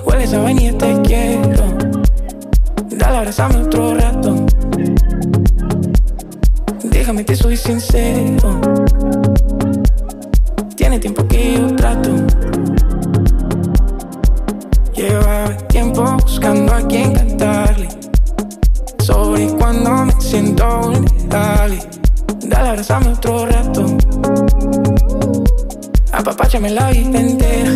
Hueles a vainilla, te quiero. Dale, abrázame otro rato. Déjame que soy sincero. Tiene tiempo que yo trato. Lleva tiempo buscando a quien cantarle sobre cuando me siento vulnerable. Dale, abrázame otro rato. Apapáchame la vida entera.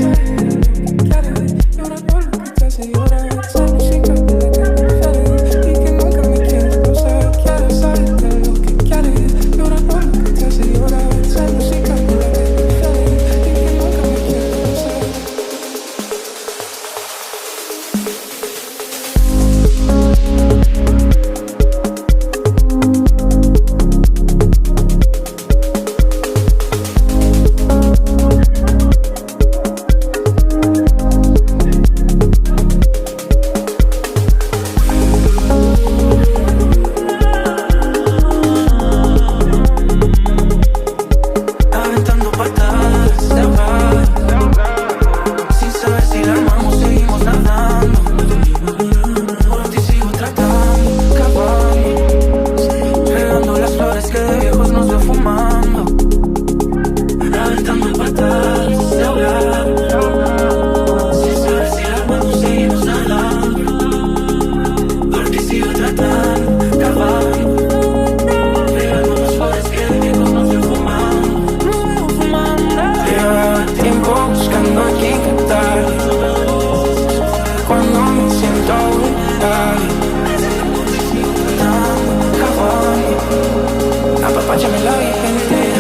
Apapáchame la vida entera.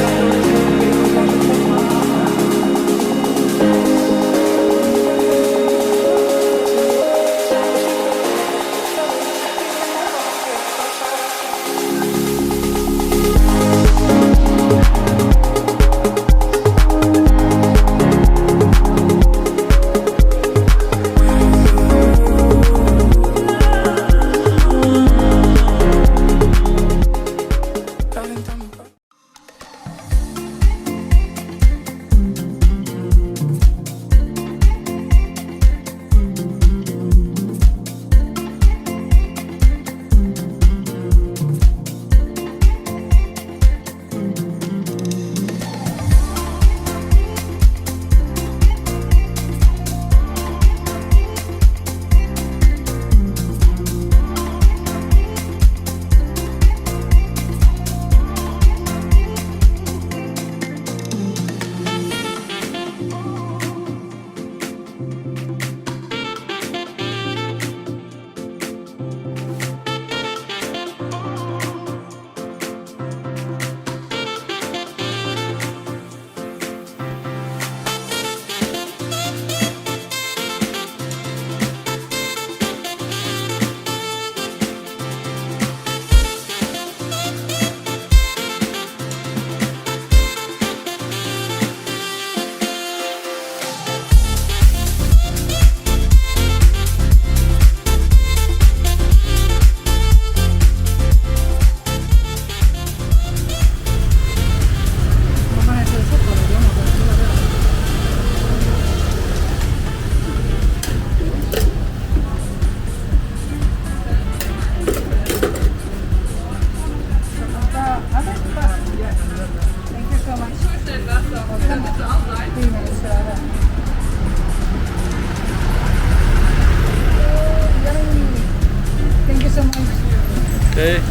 Okay,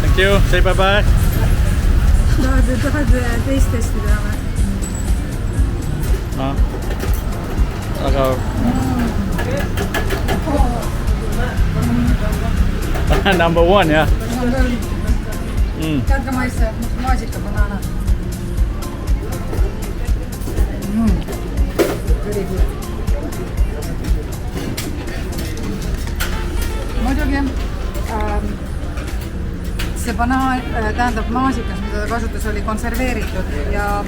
thank you. Say bye-bye. tahad teist testida või? Aga number one, jah. Tead ka maitse, maasika banaana. Very good. Muidugi see banaan, tähendab maasikas, mida ta kasutas, oli konserveeritud ja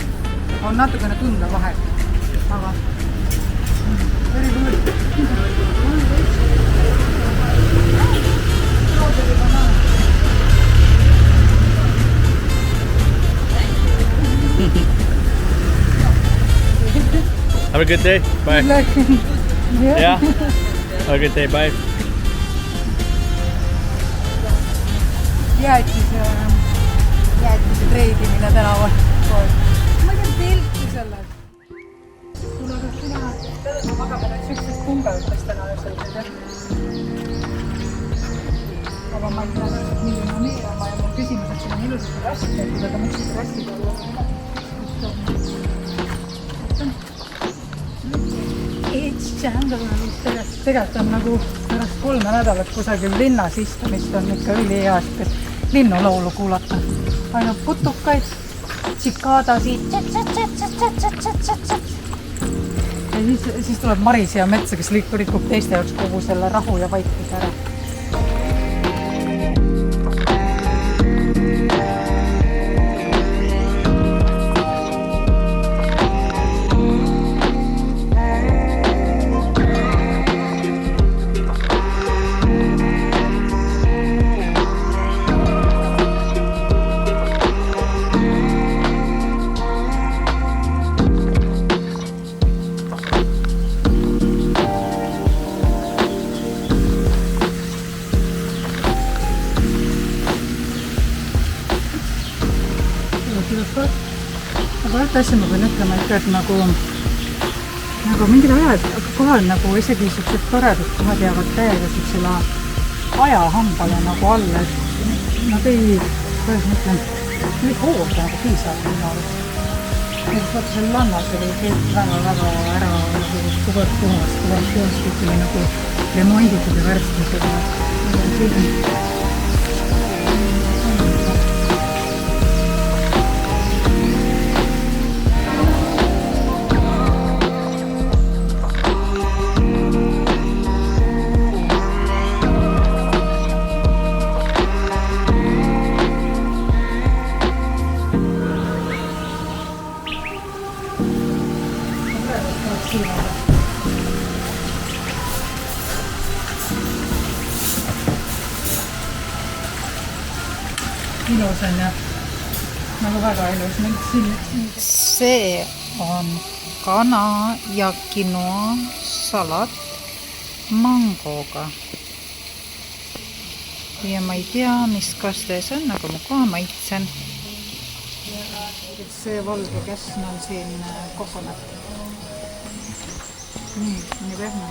on natukene tunda vahel. Aga very good. Have a good day. Bye. Yeah. Have a good day. Bye. Jäätise treidimine tänaval. Ma ei tea pilti selle. Kuule, kas sina magame nüüd süksed kumbeutest täna öösel? Aga ma ei tea, milline on neerama ja mul küsimus, et siin on ilusasti rassid tehtud, aga miks seda rassid olla? Tegelikult on nagu pärast 3 nädalat kusagil linnas istumist on ikka ülihästi linnulaulu kuulata. Ainult putukaid, tsikaadasid. Ja siis tuleb Maris ja Metsa, kes rikub teiste jaoks kogu selle rahu ja vaikuse ära. Aga ühte asja ma pean ütlema ikka, et nagu mingid ajad kohal nagu isegi siuksed toredad kohad jäävad täiega siuksele ajahambale nagu alla, et nad ei, kuidas ma ütlen, ei hoolda nagu piisavalt minu arust. Näiteks vaata seal lannas oli väga ära kuvõrd puhast kõik oli nagu remonditud ja värstitud. Ilus on ja nagu väga ilus. See on kana ja quinoa salat mangoga. Ja ma ei tea, mis kastes on, aga ma kohe maitsen. See valge käsn on siin kokonat. Nii pehme.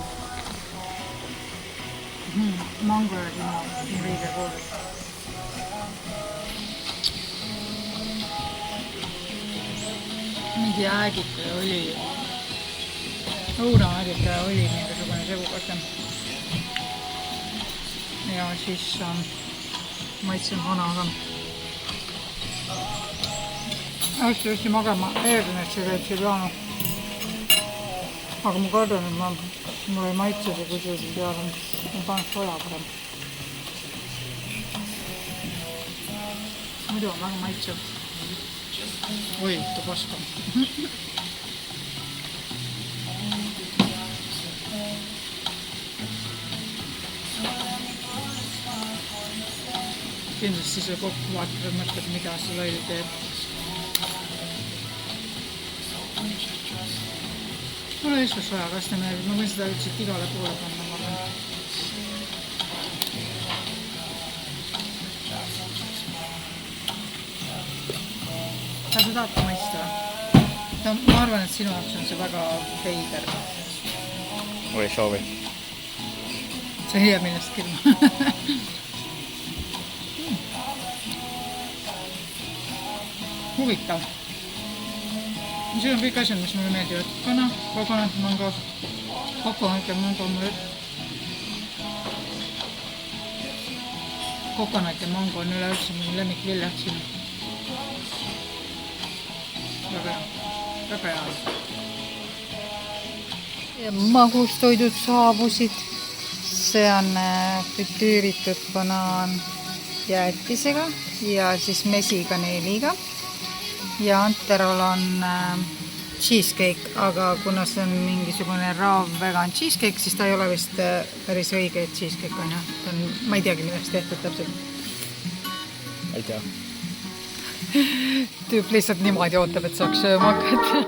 Mango ja quinoa, nii veidi koolus. Mingi äägita ja oli, õunaäägita ja oli mingisugune segukotem. Ja siis maitsen vanaga. Hästi magama eeldun, et see käib Silvano. Aga ma kardan, et mul ei maitse see, kui see peal on. Ma panen soja parem. Muidu on väga maitsev. Oi, ta paska. Kindlasti see kokkuvaatada mõtleb, mida see loll teeb. Mulle lihtsalt sojakast meeldib, ma võin seda üldiselt igale poole panna. Kas sa tahad maista? No, ma arvan, et sinu jaoks on see väga veider. Või soovi. See ei jää millest kirja. Huvitav. Siin on kõik asjad, mis mulle meeldivad. Kana, kokonat, mango, kokonat ja mango on kokonat ja mango on üleüldse minu lemmikviljad siin. Väga hea. Magustoidud saabusid. See on fritüüritud banaan jäätisega ja siis mesikaneeliga. Ja Anterol on cheesecake, aga kuna see on mingisugune raav vegan cheesecake, siis ta ei ole vist päris õige cheesecake on. Ma ei teagi, millest tehtud täpselt. Ei tea. Tüüp lihtsalt niimoodi ootab, et saaks sööma hakata.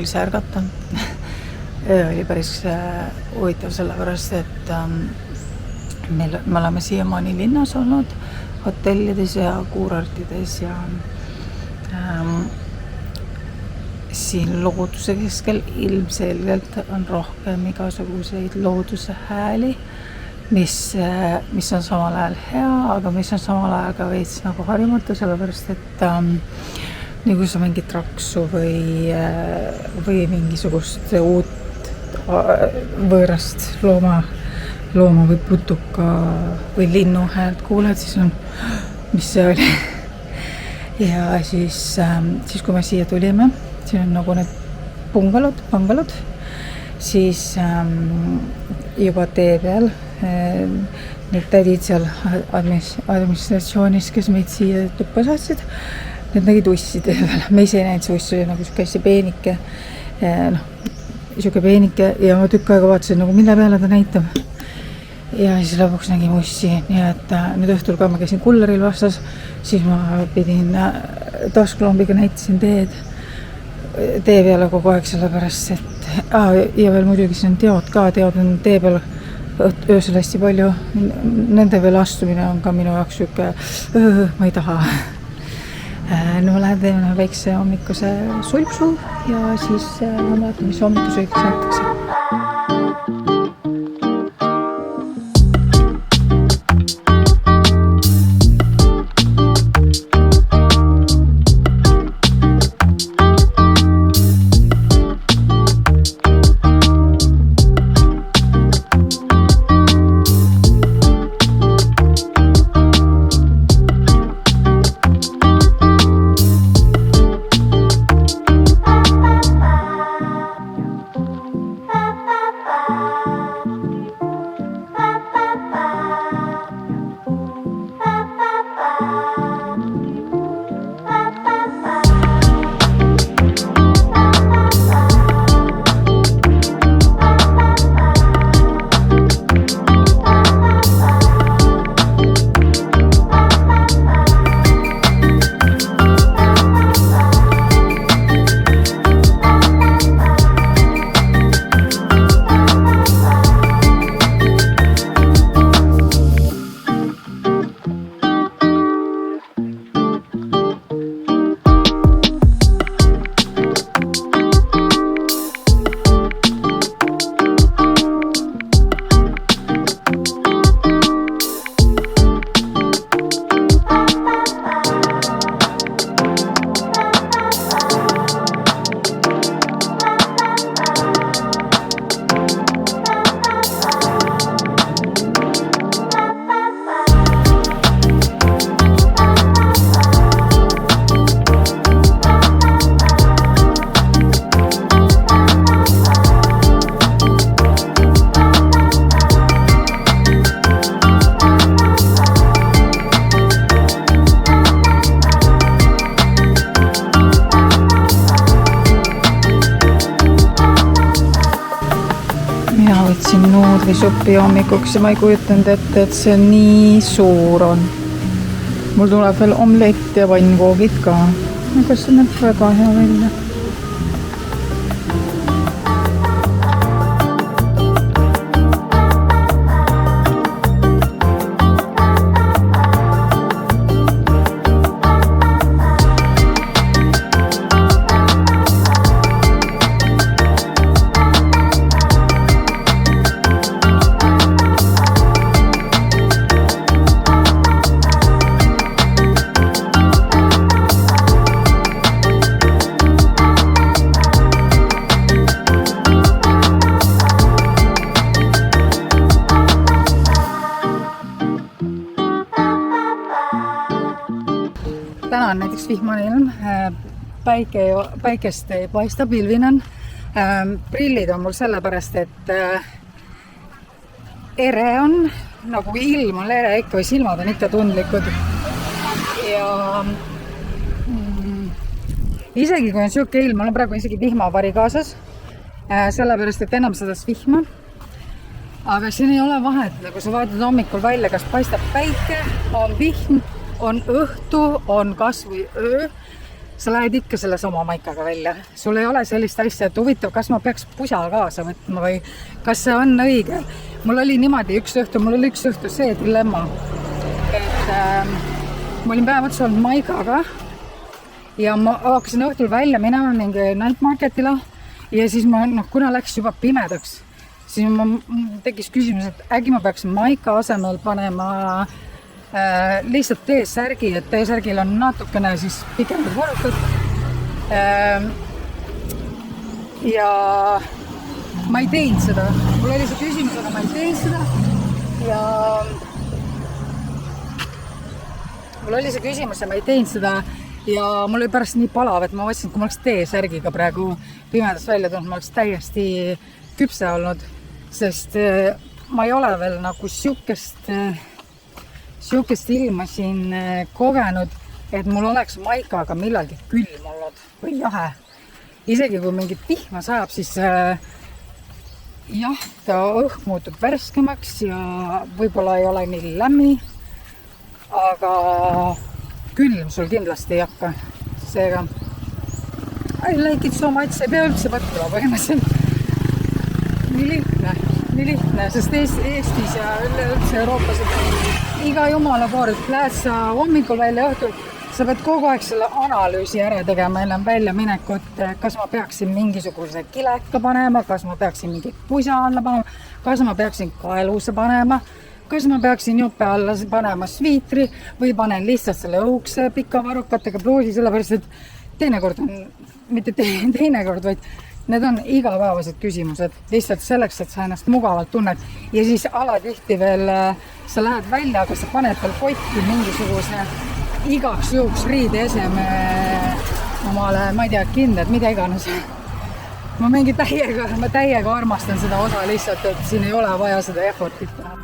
oli see ärgata. Öö oli päris huvitav sellepärast, et me oleme siiamaani linnas olnud, hotellides ja kuurortides ja siin looduse keskel ilmselgelt on rohkem igasuguseid looduse hääli, mis on samal ajal hea, aga mis on samal ajal ka veits nagu harjumatu, sellepärast et nii kui sa mingit raksu või mingisugust uut võõrast looma või putuka või linnu häält kuuled, siis on, mis see oli. Ja siis kui me siia tulime, siin on nagu need bungalod, siis juba tee peal need tädid seal administratsioonis, kes meid siia tuppa saatsid, need nägid ussi tee peal. Me ise ei näinud, see uss oli nagu siuke peenike, siuke peenike ja ma tükk aega vaatasin, nagu mille peale ta näitab. Ja siis lõpuks nägin ussi, nii et nüüd õhtul ka ma käisin kulleril vastas, siis ma pidin tasklombiga näitasin tee peale kogu aeg, sellepärast et ja veel muidugi siin on teod on tee peal öösel hästi palju, nende veel astumine on ka minu jaoks siuke, ma ei taha. No ma lähen teeme väikse hommikuse sulpsu ja siis ma vaatan, mis hommikusöögiks jätakse. Võtsin nuudlisuppi hommikuks ja ma ei kujutanud ette, et see nii suur on. Mul tuleb veel omlett ja pannkoogid ka. Aga see näeb väga hea välja. Täna on näiteks vihmane ilm, päikest ei paista, pilvinen. Prillid on mul sellepärast, et ere on, nagu ilm on ere ikka või silmad on ikka tundlikud. Ja isegi kui on siuke ilm, mul on praegu isegi vihmavari kaasas, sellepärast, et enam seda vihma. Aga siin ei ole vahet, kui sa vaatad hommikul välja, kas paistab päike, on vihm, on õhtu, on kas või öö, sa lähed ikka selle sama maikaga välja. Sul ei ole sellist asja, et huvitav, kas ma peaks pusa kaasa võtma või kas see on õige. Mul oli niimoodi üks õhtu see dilemma, et ma olin päev otsa olnud maikaga ja ma hakkasin õhtul välja minema mingi night marketile ja siis ma, kuna läks juba pimedaks, siis ma tekkis küsimus, et äkki ma peaks maika asemel panema lihtsalt T-särgi, et T-särgil on natukene siis pikemad varrukad. Ja ma ei teinud seda. Mul oli see küsimus, aga ma ei teinud seda. Ja mul oli see küsimus ja ma ei teinud seda. Ja mul oli pärast nii palav, et ma mõtlesin, et kui ma oleks T-särgiga praegu pimedast välja tulnud, ma oleks täiesti küpse olnud, sest ma ei ole veel nagu siukest ilma siin kogenud, et mul oleks maikaga millalgi külm olnud või jahe. Isegi kui mingit vihma sajab, siis jah, ta õhk muutub värskemaks ja võib-olla ei ole nii lämmi, aga külm sul kindlasti ei hakka. Seega, I like it so much, ei pea üldse võtma põhimõtteliselt. Nii lihtne, sest Eestis ja üldse Euroopas iga jumala pool, et lähed sa hommikul välja õhtul, sa pead kogu aeg selle analüüsi ära tegema enne välja minekut, kas ma peaksin mingisuguse kileka panema, kas ma peaksin mingi pusa alla panema, kas ma peaksin kaeluuse panema, kas ma peaksin juppe alla panema sviitri või panen lihtsalt selle õukse pika varrukatega pluusi, sellepärast et teinekord on, mitte teinekord, vaid need on igapäevased küsimused, lihtsalt selleks, et sa ennast mugavalt tunned ja siis alatihti veel sa lähed välja, aga sa paned veel kotti mingisuguse igaks juhuks riideeseme omale, ma ei tea, kindlad, mida iganes. Ma täiega armastan seda osa lihtsalt, et siin ei ole vaja seda effortit teha.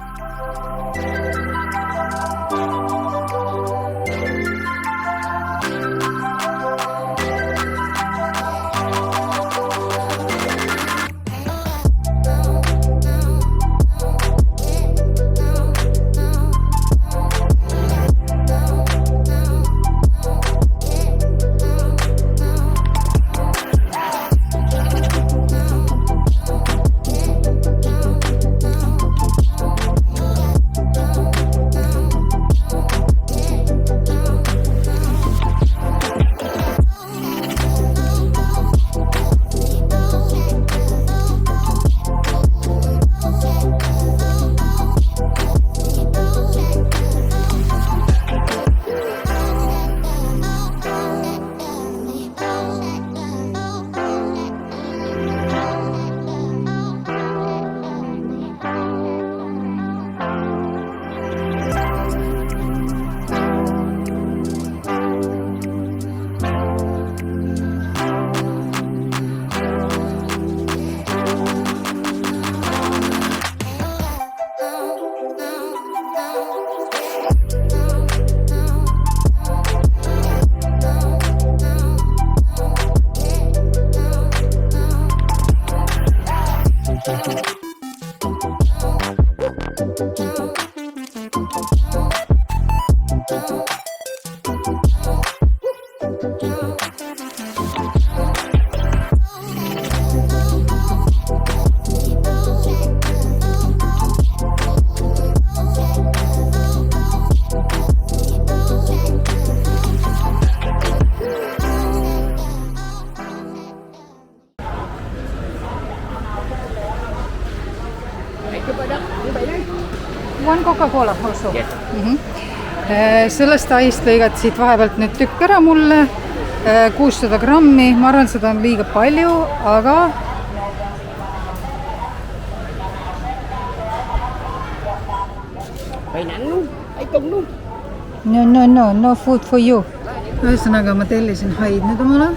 One Coca-Cola also. Yes. Sellest aist lõigad siit vahepealt nüüd tükk ära mulle, 600 grammi, ma arvan, seda on liiga palju, aga no food for you. Ühesõnaga ma tellisin haid nüüd omale.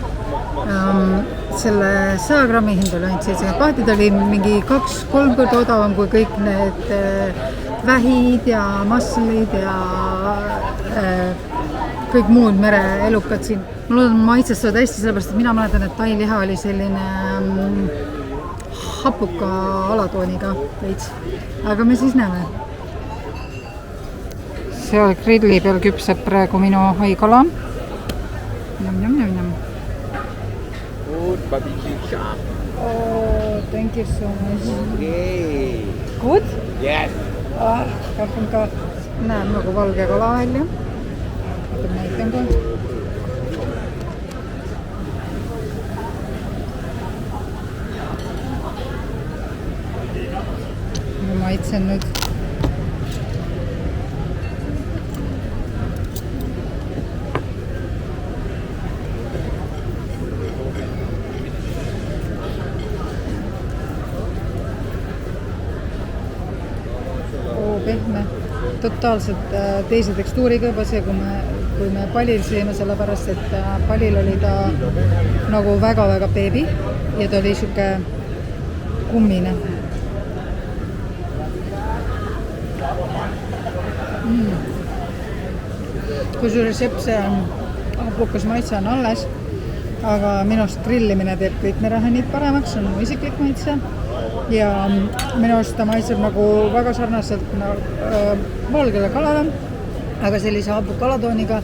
Selle 100 grammi hind oli ainult 70 ta oli mingi 2-3 korda odavam kui kõik need vähid ja maslid ja kõik muud mereelukad siin. Ma loodan maitsestuvad hästi, sellepärast, et mina mäletan, et tailiha oli selline hapuka alatooniga veits. Aga me siis näeme. Seal grilli peal küpseb praegu minu haikala. Njam. Good barbecue chop. Oh, thank you so much. Okay. Good? Yes. Kapun ka. Näen nagu valge kala välja. Oota, näitan ka. Ma maitsen nüüd. Pehme, totaalselt teise tekstuuriga juba see, kui me palil sõime, sellepärast et palil oli ta nagu väga-väga beebi ja ta oli siuke kummine. Kusjuures jepp see hapukas maitse on alles, aga minust grillimine teeb kõik merehännid paremaks, on mu isiklik maitse. Ja minu arust ta maitseb nagu väga sarnaselt valgele kalale, aga sellise hapu kalatooniga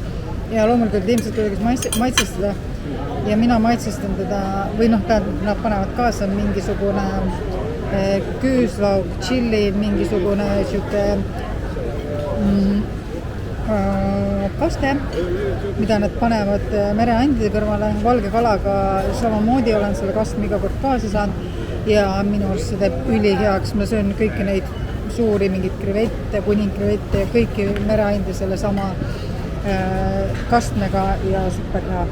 ja loomulikult ilmselt kuidagi maitsestada. Ja mina maitsestan teda, või noh, nad panevad kaasa mingisugune küüslauk, tšilli, mingisugune siuke kaste, mida nad panevad mereandide kõrvale. Valge kalaga samamoodi olen selle kastme iga kord kaasa saanud. Ja minu arust see teeb üliheaks. Ma söön kõiki neid suuri mingid krevette, kuningkrevette ja kõiki mereandi selle sama kastmega ja super hea.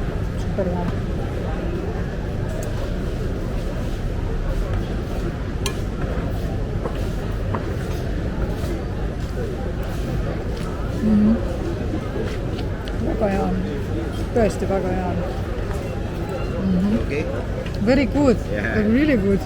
Väga hea. Tõesti väga hea. Okay. Very good. Yeah. Really good.